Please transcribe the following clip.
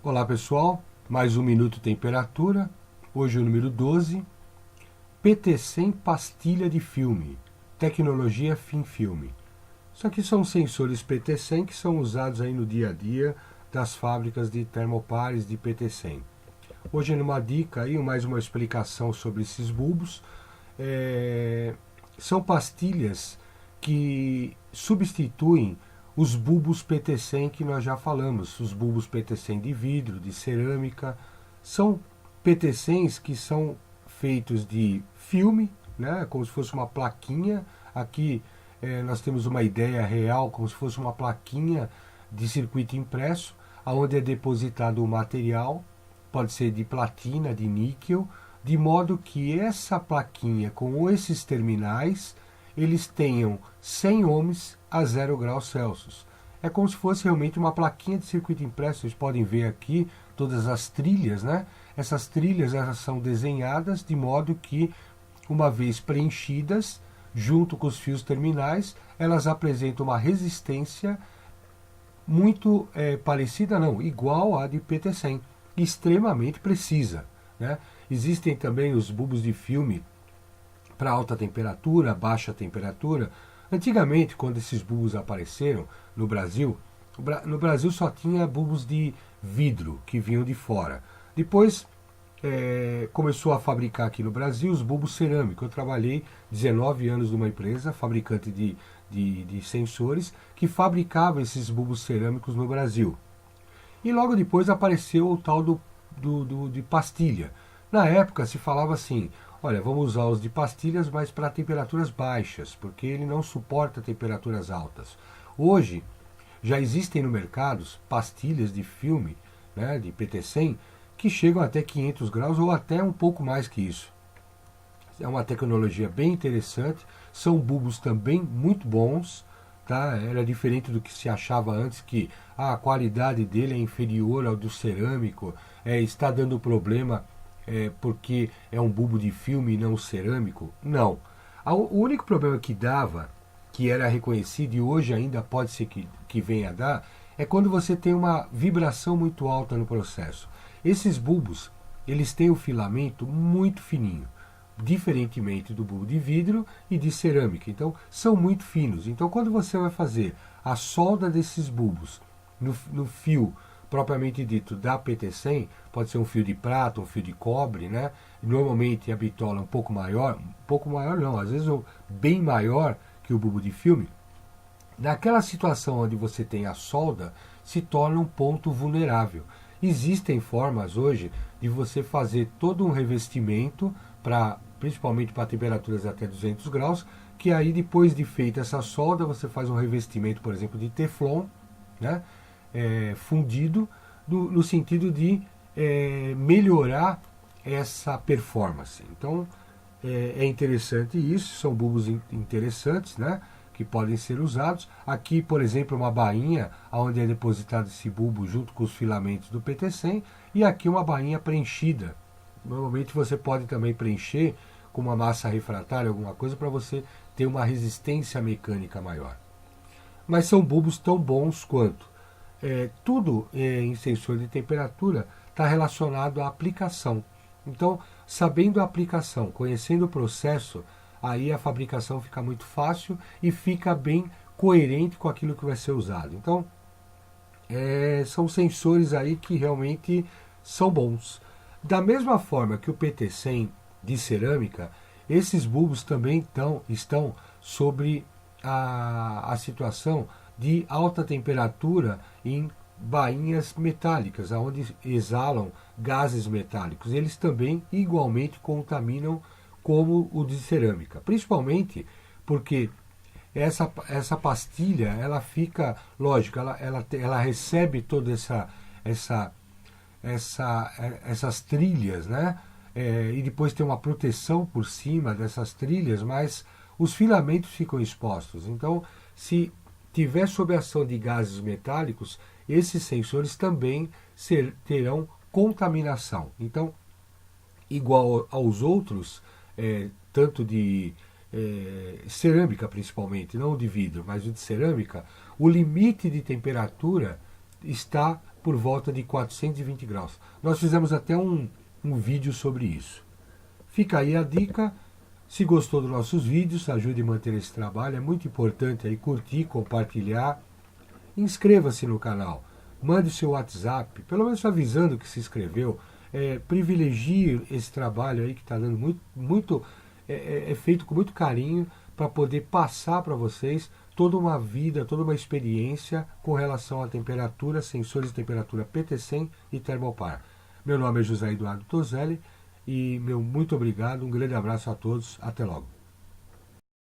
Olá pessoal, mais um Minuto Temperatura, hoje o número 12, PT100 pastilha de filme, tecnologia FinFilme. Isso aqui são sensores PT100 que são usados aí no dia a dia das fábricas de termopares de PT100. Hoje numa dica aí, mais uma explicação sobre esses bulbos. São pastilhas que substituem os bulbos PT100 que nós já falamos, os bulbos PT100 de vidro, de cerâmica, são PT100s que são feitos de filme, né, como se fosse uma plaquinha. Aqui nós temos uma ideia real, como se fosse uma plaquinha de circuito impresso, onde é depositado o material, pode ser de platina, de níquel, de modo que essa plaquinha com esses terminais eles tenham 100 ohms a 0 graus Celsius. É como se fosse realmente uma plaquinha de circuito impresso. Vocês podem ver aqui todas as trilhas, né? Essas trilhas elas são desenhadas de modo que, uma vez preenchidas, junto com os fios terminais, elas apresentam uma resistência muito parecida, não, igual à de PT100, extremamente precisa, né? Existem também os bulbos de filme para alta temperatura, baixa temperatura. Antigamente, quando esses bulbos apareceram no Brasil só tinha bulbos de vidro que vinham de fora. Depois começou a fabricar aqui no Brasil os bulbos cerâmicos. Eu trabalhei 19 anos numa empresa fabricante de sensores que fabricava esses bulbos cerâmicos no Brasil. E logo depois apareceu o tal de pastilha. Na época se falava assim: olha, vamos usar os de pastilhas, mas para temperaturas baixas, porque ele não suporta temperaturas altas. Hoje, já existem no mercado pastilhas de filme, né, de PT100, que chegam até 500 graus ou até um pouco mais que isso. É uma tecnologia bem interessante, são bulbos também muito bons, tá? Era diferente do que se achava antes, que a qualidade dele é inferior ao do cerâmico, está dando problema porque é um bulbo de filme e não cerâmico. Não. O único problema que dava, que era reconhecido e hoje ainda pode ser que venha a dar, é quando você tem uma vibração muito alta no processo. Esses bulbos, eles têm o filamento muito fininho, diferentemente do bulbo de vidro e de cerâmica. Então, são muito finos. Então, quando você vai fazer a solda desses bulbos no fio propriamente dito da PT100, pode ser um fio de prata, um fio de cobre, né? Normalmente a bitola é um pouco maior não, às vezes bem maior que o bulbo de filme. Naquela situação onde você tem a solda, se torna um ponto vulnerável. Existem formas hoje de você fazer todo um revestimento, principalmente para temperaturas até 200 graus, que aí depois de feita essa solda, você faz um revestimento, por exemplo, de Teflon, né? Fundido, no sentido de melhorar essa performance. Então, é interessante isso, são bulbos interessantes, né, que podem ser usados. Aqui, por exemplo, uma bainha onde é depositado esse bulbo junto com os filamentos do PT100, e aqui uma bainha preenchida. Normalmente você pode também preencher com uma massa refratária, alguma coisa, para você ter uma resistência mecânica maior. Mas são bulbos tão bons quanto. Tudo em sensor de temperatura está relacionado à aplicação. Então, sabendo a aplicação, conhecendo o processo, aí a fabricação fica muito fácil e fica bem coerente com aquilo que vai ser usado. Então, são sensores aí que realmente são bons. Da mesma forma que o PT100 de cerâmica, esses bulbos também estão sobre a situação de alta temperatura em bainhas metálicas, onde exalam gases metálicos. Eles também igualmente contaminam como o de cerâmica, principalmente porque essa pastilha, ela fica, lógico, ela recebe toda essas trilhas, né? E depois tem uma proteção por cima dessas trilhas, mas os filamentos ficam expostos. Então, se tiver sob a ação de gases metálicos, esses sensores também terão contaminação. Então, igual aos outros, tanto de cerâmica principalmente, não de vidro, mas o de cerâmica, o limite de temperatura está por volta de 420 graus. Nós fizemos até um vídeo sobre isso. Fica aí a dica. Se gostou dos nossos vídeos, ajude a manter esse trabalho. É muito importante aí curtir, compartilhar. Inscreva-se no canal. Mande seu WhatsApp, pelo menos avisando que se inscreveu. Privilegie esse trabalho aí que está dando é feito com muito carinho para poder passar para vocês toda uma vida, toda uma experiência com relação à temperatura, sensores de temperatura PT100 e Thermopar. Meu nome é José Eduardo Toselli e meu muito obrigado, um grande abraço a todos, até logo.